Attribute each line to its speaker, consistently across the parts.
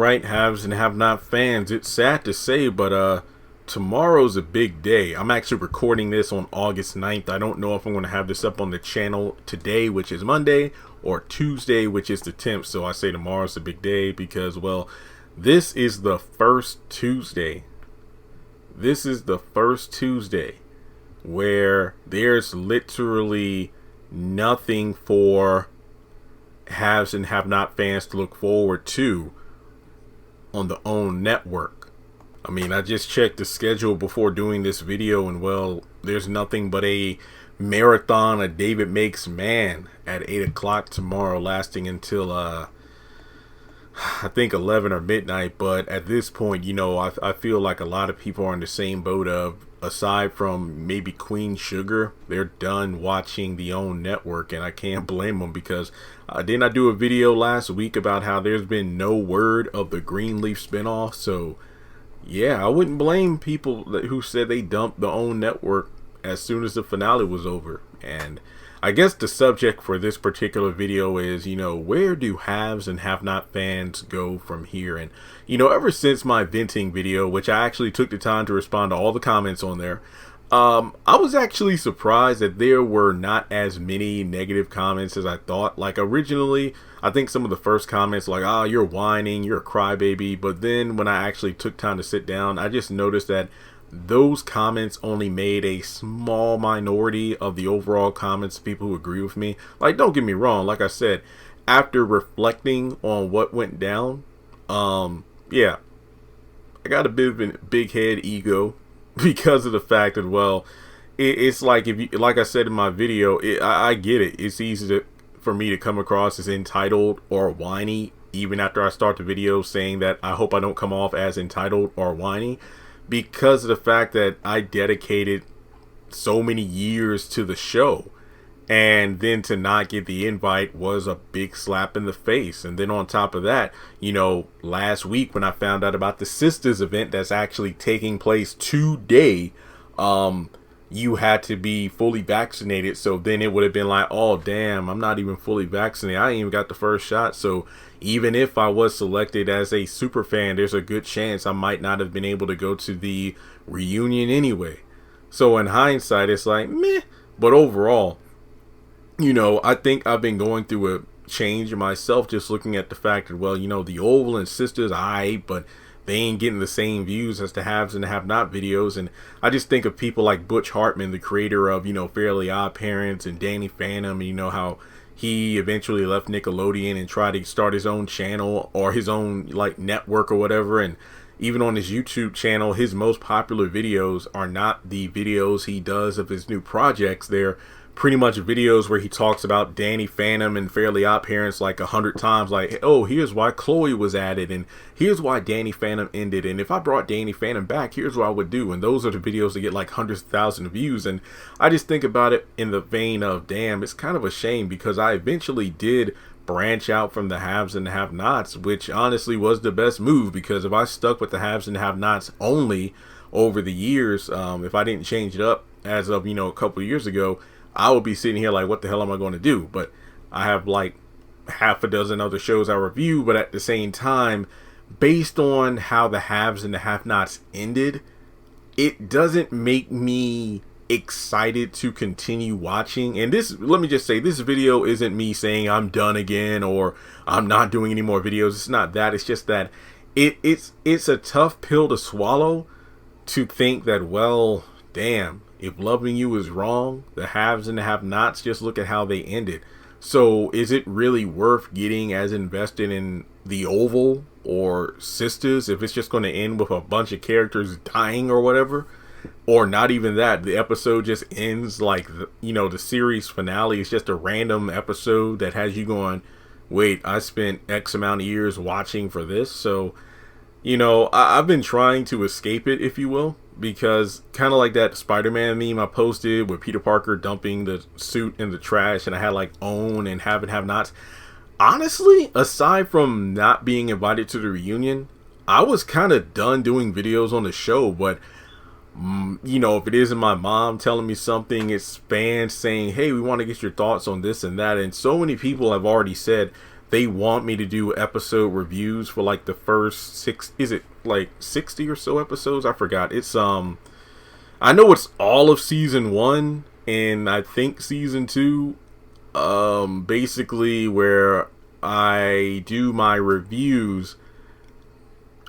Speaker 1: right, haves and have not fans. It's sad to say, but tomorrow's a big day. I'm actually recording this on August 9th. I don't know if I'm going to have this up on the channel today, which is Monday, or Tuesday, which is the 10th. So I say tomorrow's a big day because, well, this is the first Tuesday. This is the first Tuesday where there's literally nothing for haves and have not fans to look forward to on the OWN network. I mean, I just checked the schedule before doing this video, and well, there's nothing but a marathon of David Makes Man at 8 o'clock tomorrow, lasting until I think 11 or midnight. But at this point, you know, I feel like a lot of people are in the same boat of, aside from maybe Queen Sugar, they're done watching the OWN network, and I can't blame them because didn't I do a video last week about how there's been no word of the Greenleaf spinoff? So yeah, I wouldn't blame people who said they dumped the OWN network as soon as the finale was over. And I guess the subject for this particular video is, you know, where do haves and have not fans go from here? And, you know, ever since my venting video, which I actually took the time to respond to all the comments on there, I was actually surprised that there were not as many negative comments as I thought. Like originally, I think some of the first comments like, "Ah, you're whining, you're a crybaby." But then when I actually took time to sit down, I just noticed that those comments only made a small minority of the overall comments of people who agree with me. Like, don't get me wrong, like I said, after reflecting on what went down, yeah, I got a bit of a big head ego because of the fact that, well, it's like, if you, like I said in my video, I get it. It's easy for me to come across as entitled or whiny, even after I start the video saying that I hope I don't come off as entitled or whiny, because of the fact that I dedicated so many years to the show, and then to not get the invite was a big slap in the face. And then on top of that, you know, last week when I found out about the Sisters event that's actually taking place today, you had to be fully vaccinated. So then it would have been like, oh damn, I'm not even fully vaccinated, I ain't even got the first shot. So even if I was selected as a super fan, there's a good chance I might not have been able to go to the reunion anyway. So in hindsight, it's like meh. But overall, you know, I think I've been going through a change in myself, just looking at the fact that, well, you know, the Oval and Sisters, but they ain't getting the same views as the haves and the have not videos. And I just think of people like Butch Hartman, the creator of, you know, Fairly Odd Parents, and Danny Phantom, and you know how he eventually left Nickelodeon and tried to start his own channel or his own like network or whatever. And even on his YouTube channel, his most popular videos are not the videos he does of his new projects. They're pretty much videos where he talks about Danny Phantom and Fairly Odd Parents like 100 times, like, oh, here's why Chloe was added, and here's why Danny Phantom ended, and if I brought Danny Phantom back, here's what I would do. And those are the videos that get like hundreds of thousands of views. And I just think about it in the vein of, damn, it's kind of a shame, because I eventually did branch out from the haves and the have nots, which honestly was the best move, because if I stuck with the haves and have nots only over the years, if I didn't change it up as of, you know, a couple of years ago, I would be sitting here like, what the hell am I going to do? But I have like half a dozen other shows I review, but at the same time, based on how the haves and the have nots ended, it doesn't make me excited to continue watching. And this, let me just say, this video isn't me saying I'm done again or I'm not doing any more videos. It's not that. It's just that it's a tough pill to swallow, to think that, well, damn, if loving you is wrong, the haves and the have nots, just look at how they ended. So is it really worth getting as invested in the Oval or Sisters if it's just going to end with a bunch of characters dying or whatever? Or not even that, the episode just ends like, you know, the series finale is just a random episode that has you going, wait, I spent X amount of years watching for this. So, you know, I've been trying to escape it, if you will, because kind of like that Spider-Man meme I posted with Peter Parker dumping the suit in the trash, and I had like OWN and have and have nots. Honestly, aside from not being invited to the reunion, I was kind of done doing videos on the show. But you know, if it isn't my mom telling me something, it's fans saying, hey, we want to get your thoughts on this and that. And so many people have already said they want me to do episode reviews for like the first is it like 60 or so episodes? I forgot. It's I know it's all of season 1 and I think season 2, basically where I do my reviews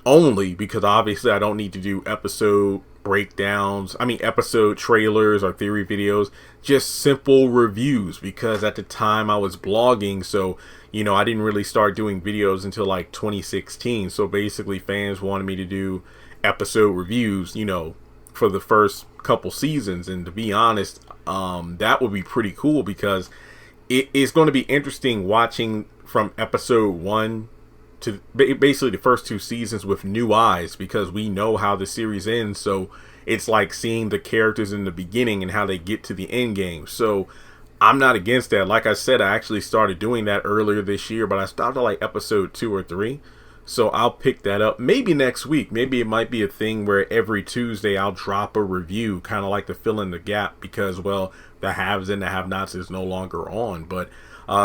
Speaker 1: only, because obviously I don't need to do episode breakdowns, episode trailers or theory videos, just simple reviews, because at the time I was blogging, so I didn't really start doing videos until like 2016. So basically fans wanted me to do episode reviews, for the first couple seasons. And to be honest, that would be pretty cool, because it is going to be interesting watching from episode 1 to basically the first 2 seasons with new eyes, because we know how the series ends. So it's like seeing the characters in the beginning and how they get to the end game. So I'm not against that. Like I said, I actually started doing that earlier this year, but I stopped at like episode 2 or 3. So I'll pick that up maybe next week. Maybe it might be a thing where every Tuesday I'll drop a review, kind of like to fill in the gap, because, well, the haves and the have-nots is no longer on. But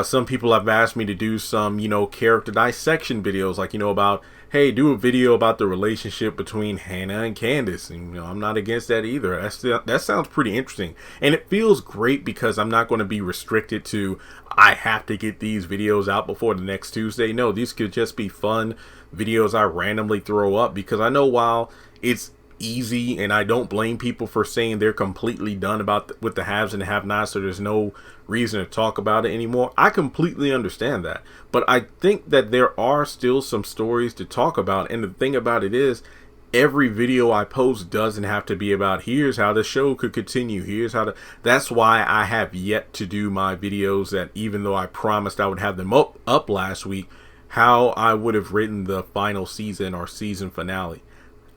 Speaker 1: some people have asked me to do some, character dissection videos, like, about, hey, do a video about the relationship between Hannah and Candace. And, I'm not against that either. That sounds pretty interesting. And it feels great, because I'm not going to be restricted to, I have to get these videos out before the next Tuesday. No, these could just be fun videos I randomly throw up, because I know while it's easy, and I don't blame people for saying they're completely done with the haves and the have-nots, so there's no reason to talk about it anymore. I completely understand that, but I think that there are still some stories to talk about. And the thing about it is, every video I post doesn't have to be about, here's how the show could continue, that's why I have yet to do my videos that, even though I promised I would have them up last week, how I would have written the final season or season finale.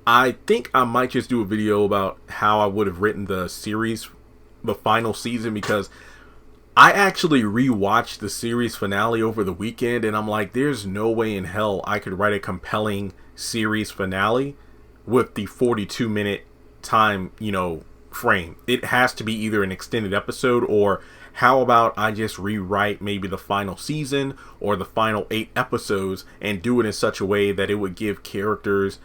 Speaker 1: I think I might just do a video about how I would have written the series, the final season, because I actually rewatched the series finale over the weekend, and I'm like, there's no way in hell I could write a compelling series finale with the 42-minute time, frame. It has to be either an extended episode, or how about I just rewrite maybe the final season or the final 8 episodes and do it in such a way that it would give characters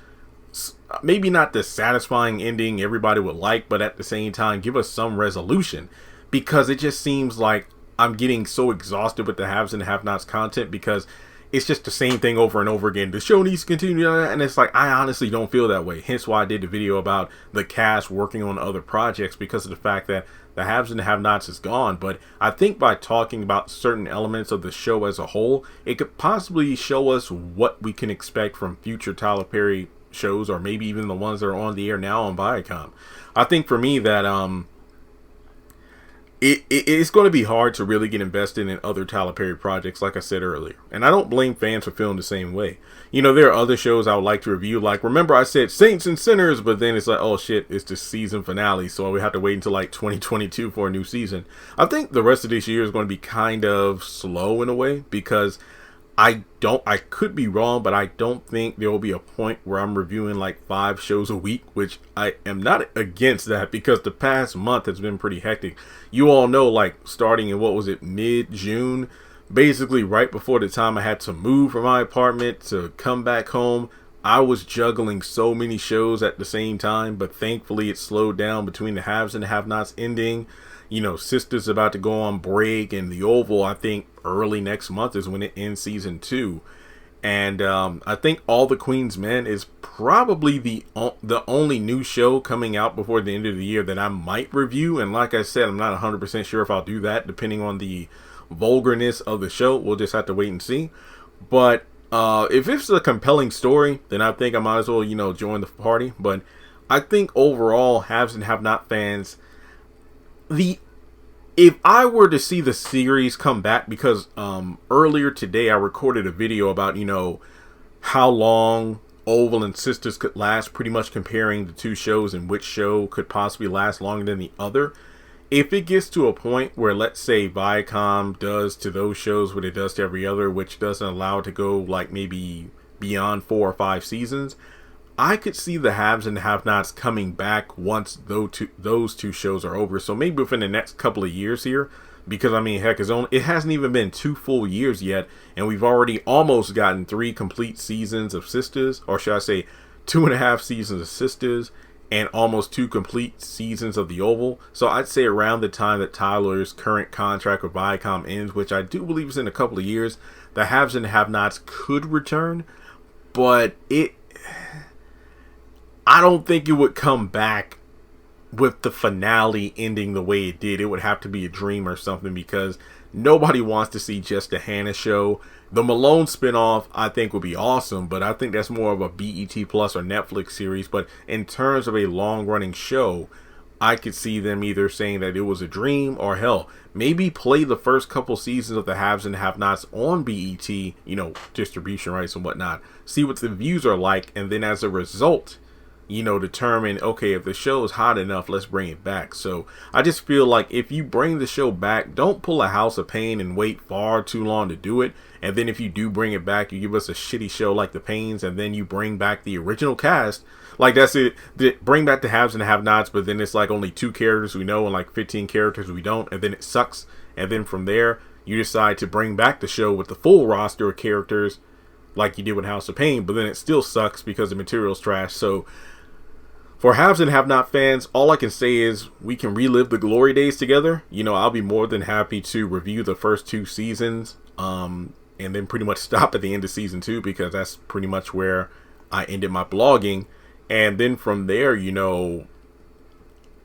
Speaker 1: maybe not the satisfying ending everybody would like, but at the same time give us some resolution, because it just seems like I'm getting so exhausted with the haves and have-nots content, because it's just the same thing over and over again. The show needs to continue, and it's like, I honestly don't feel that way. Hence why I did the video about the cast working on other projects, because of the fact that the haves and the have-nots is gone. But I think by talking about certain elements of the show as a whole, it could possibly show us what we can expect from future Tyler Perry shows, or maybe even the ones that are on the air now on Viacom. I think for me that it's going to be hard to really get invested in other Tyler Perry projects, like I said earlier. And I don't blame fans for feeling the same way. There are other shows I would like to review. Like, remember I said Saints and Sinners, but then it's like, oh shit, it's the season finale, so we have to wait until like 2022 for a new season. I think the rest of this year is going to be kind of slow in a way, because I could be wrong, but I don't think there will be a point where I'm reviewing like 5 shows a week, which I am not against that, because the past month has been pretty hectic. You all know, like, starting in, mid-June, basically right before the time I had to move from my apartment to come back home, I was juggling so many shows at the same time, but thankfully it slowed down between the haves and the have-nots ending. Sister's about to go on break, and The Oval, I think early next month is when it ends season 2. And I think All the Queen's Men is probably the only new show coming out before the end of the year that I might review. And like I said, I'm not 100% sure if I'll do that, depending on the vulgarness of the show. We'll just have to wait and see. But if it's a compelling story, then I think I might as well, join the party. But I think overall, haves and have-not fans, if I were to see the series come back, because earlier today I recorded a video about, how long Oval and Sisters could last, pretty much comparing the 2 shows and which show could possibly last longer than the other. If it gets to a point where, let's say, Viacom does to those shows what it does to every other, which doesn't allow it to go like maybe beyond 4 or 5 seasons, I could see the haves and the have-nots coming back once those two shows are over. So maybe within the next couple of years here, Because I mean, heck, it hasn't even been 2 full years yet, and we've already almost gotten 3 complete seasons of Sisters, or should I say 2.5 seasons of Sisters, and almost 2 complete seasons of The Oval. So I'd say around the time that Tyler's current contract with Viacom ends, which I do believe is in a couple of years, the haves and have-nots could return, but I don't think it would come back with the finale ending the way it did. It would have to be a dream or something, because nobody wants to see just a Hannah show. The Malone spinoff I think would be awesome, but I think that's more of a BET Plus or Netflix series. But in terms of a long running show, I could see them either saying that it was a dream, or hell, maybe play the first couple seasons of the haves and have-nots on BET, distribution rights and whatnot, see what the views are like, and then as a result, determine, okay, if the show is hot enough, let's bring it back. So I just feel like if you bring the show back, don't pull a House of Pain and wait far too long to do it. And then if you do bring it back, you give us a shitty show like The Pains, and then you bring back the original cast. Like, that's it. Bring back the haves and have-nots, but then it's like only 2 characters we know and like 15 characters we don't, and then it sucks. And then from there, you decide to bring back the show with the full roster of characters like you did with House of Pain, but then it still sucks because the material's trash. So for haves and have-not fans, all I can say is we can relive the glory days together. I'll be more than happy to review the first 2 seasons, and then pretty much stop at the end of season 2, because that's pretty much where I ended my blogging. And then from there,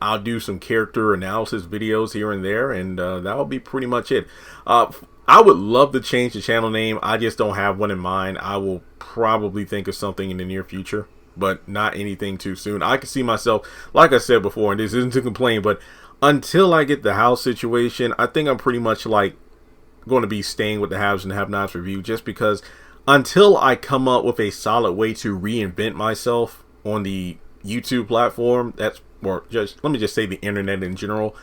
Speaker 1: I'll do some character analysis videos here and there, and that'll be pretty much it. I would love to change the channel name. I just don't have one in mind. I will probably think of something in the near future, but not anything too soon. I can see myself, like I said before, and this isn't to complain, but until I get the house situation, I think I'm pretty much like going to be staying with the haves and have-nots review, just because until I come up with a solid way to reinvent myself on the YouTube platform, let me just say the internet in general,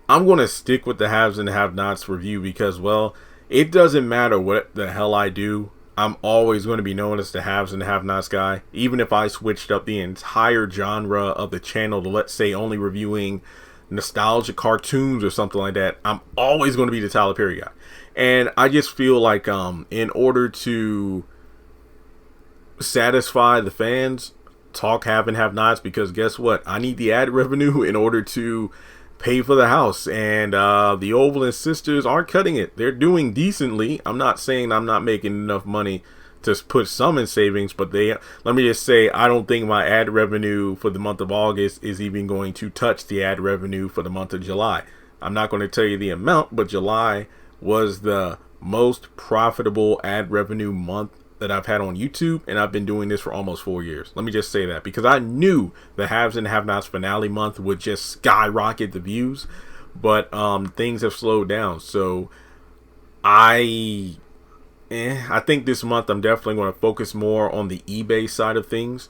Speaker 1: I'm going to stick with the haves and have-nots review, because, well, it doesn't matter what the hell I do, I'm always going to be known as the haves and have-nots guy. Even if I switched up the entire genre of the channel to, let's say, only reviewing nostalgia cartoons or something like that, I'm always going to be the Tyler Perry guy. And I just feel like in order to satisfy the fans, talk have and have-nots, because guess what? I need the ad revenue in order to pay for the house, and the Oval and Sisters aren't cutting it. They're doing decently. I'm not saying I'm not making enough money to put some in savings, but let me just say, I don't think my ad revenue for the month of August is even going to touch the ad revenue for the month of July. I'm not going to tell you the amount, but July was the most profitable ad revenue month that I've had on YouTube, and I've been doing this for almost 4 years. Let me just say that, because I knew the haves and have-nots finale month would just skyrocket the views, but things have slowed down. So I think this month I'm definitely going to focus more on the eBay side of things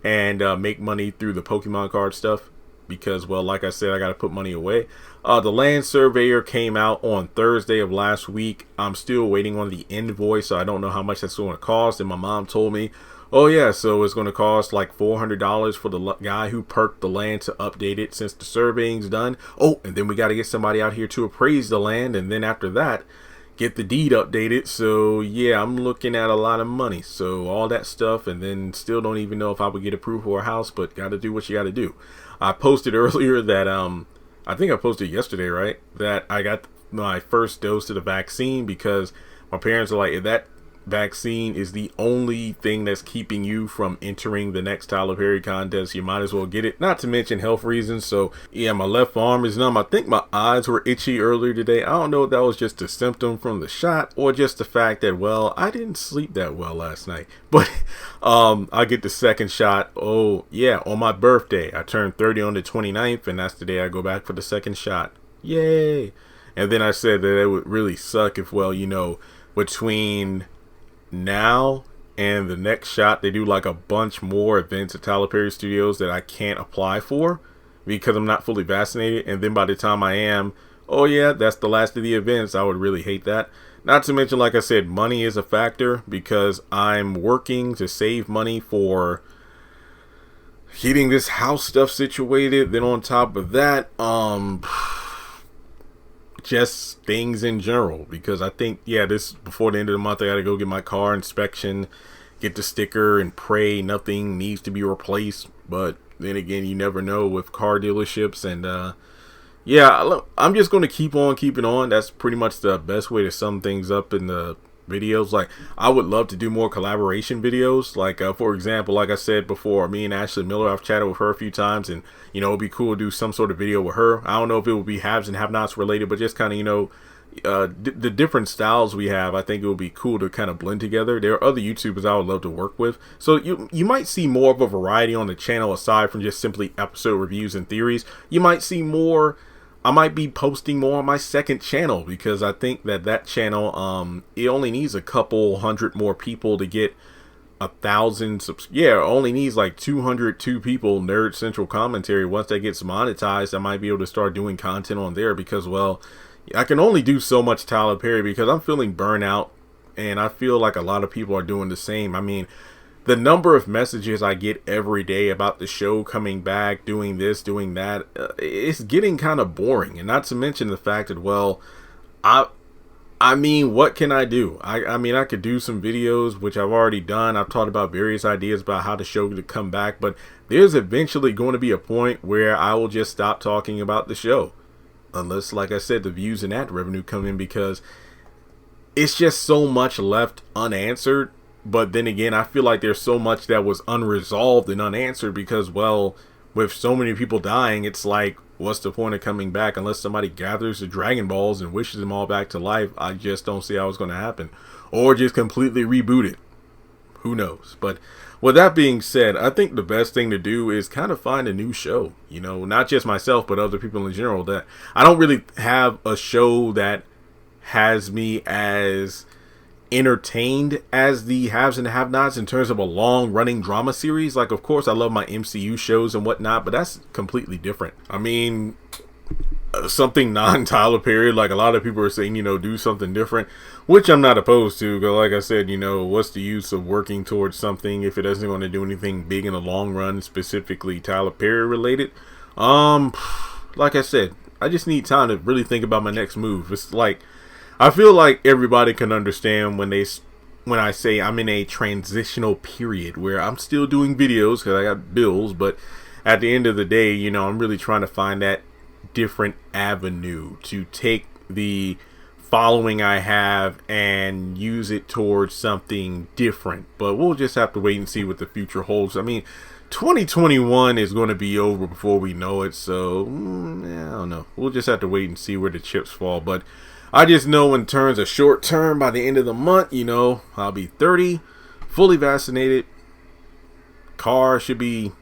Speaker 1: and make money through the Pokemon card stuff, because, well, like I said, I got to put money away. The land surveyor came out on Thursday of last week. I'm still waiting on the invoice, so I don't know how much that's going to cost. And my mom told me, oh yeah, so it's going to cost like $400 for the guy who perked the land to update it since the surveying's done. Oh, and then we got to get somebody out here to appraise the land, and then after that, get the deed updated. So yeah, I'm looking at a lot of money. So all that stuff, and then still don't even know if I would get approved for a house, but got to do what you got to do. I posted earlier that I think I posted yesterday, right, that I got my first dose of the vaccine, because my parents are like, if that vaccine is the only thing that's keeping you from entering the next Tyler Perry contest, you might as well get it. Not to mention health reasons. So yeah, my left arm is numb. I think my eyes were itchy earlier today. I don't know if that was just a symptom from the shot or just the fact that, well, I didn't sleep that well last night. But I get the second shot. Oh yeah, on my birthday. I turned 30 on the 29th, and that's the day I go back for the second shot. Yay. And then I said that it would really suck if, well, between now and the next shot, they do like a bunch more events at Tyler Perry Studios that I can't apply for because I'm not fully vaccinated. And then by the time I am, oh yeah, that's the last of the events. I would really hate that. Not to mention, like I said, money is a factor, because I'm working to save money for getting this house stuff situated. Then on top of that, just things in general, because I think, yeah, this before the end of the month I gotta go get my car inspection, get the sticker, and pray nothing needs to be replaced. But then again, you never know with car dealerships. And yeah, I'm just going to keep on keeping on. That's pretty much the best way to sum things up in the videos. Like, I would love to do more collaboration videos. Like, for example, like I said before, me and Ashley Miller, I've chatted with her a few times, and it'd be cool to do some sort of video with her. I don't know if it would be haves and have-nots related, but just kind of the different styles we have. I think it would be cool to kind of blend together. There are other YouTubers I would love to work with, so you might see more of a variety on the channel aside from just simply episode reviews and theories. You might see more. I might be posting more on my second channel, because I think that channel, it only needs a couple hundred more people to get 1,000 yeah, it only needs like 202 people. Nerd Central Commentary, once that gets monetized, I might be able to start doing content on there, because, well, I can only do so much Tyler Perry because I'm feeling burnout, and I feel like a lot of people are doing the same. I mean, the number of messages I get every day about the show coming back, doing this, doing that, it's getting kind of boring. And not to mention the fact that, well, I mean, what can I do? I mean, I could do some videos, which I've already done. I've talked about various ideas about how the show could come back, but there's eventually going to be a point where I will just stop talking about the show. Unless, like I said, the views and ad revenue come in, because it's just so much left unanswered. But then again, I feel like there's so much that was unresolved and unanswered, because, well, with so many people dying, it's like, what's the point of coming back unless somebody gathers the Dragon Balls and wishes them all back to life? I just don't see how it's going to happen. Or just completely reboot it. Who knows? But with that being said, I think the best thing to do is kind of find a new show. Not just myself, but other people in general. That I don't really have a show that has me as entertained as the haves and have-nots in terms of a long-running drama series. Like, of course, I love my MCU shows and whatnot, but that's completely different. I mean, something non-Tyler Perry, like a lot of people are saying, do something different, which I'm not opposed to, because like I said, what's the use of working towards something if it doesn't want to do anything big in the long run, specifically Tyler Perry related? Like I said, I just need time to really think about my next move. It's like, I feel like everybody can understand when I say I'm in a transitional period where I'm still doing videos because I got bills, but at the end of the day, I'm really trying to find that different avenue to take the following I have and use it towards something different. But we'll just have to wait and see what the future holds. I mean, 2021 is going to be over before we know it, so I don't know. We'll just have to wait and see where the chips fall. But I just know in terms of short term, by the end of the month, I'll be 30, fully vaccinated. Car should be,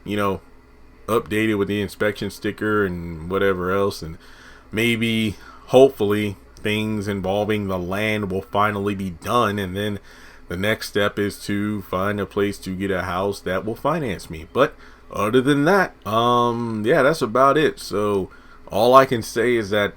Speaker 1: updated with the inspection sticker and whatever else. And maybe, hopefully, things involving the land will finally be done. And then the next step is to find a place to get a house that will finance me. But other than that, yeah, that's about it. So all I can say is that,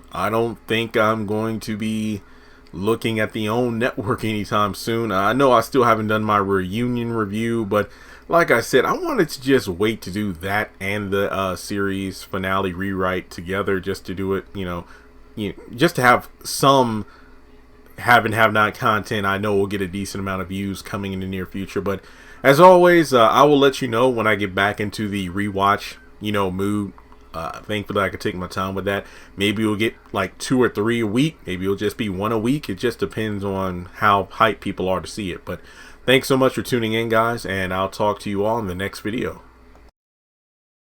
Speaker 1: I don't think I'm going to be looking at the OWN network anytime soon. I know I still haven't done my reunion review, but like I said, I wanted to just wait to do that and the series finale rewrite together, just to do it, just to have some have and have not content I know will get a decent amount of views coming in the near future. But as always, I will let you know when I get back into the rewatch, mood. Thankfully, I can take my time with that. Maybe we'll get like 2 or 3 a week. Maybe it'll just be 1 a week. It just depends on how hyped people are to see it. But thanks so much for tuning in, guys, and I'll talk to you all in the next video.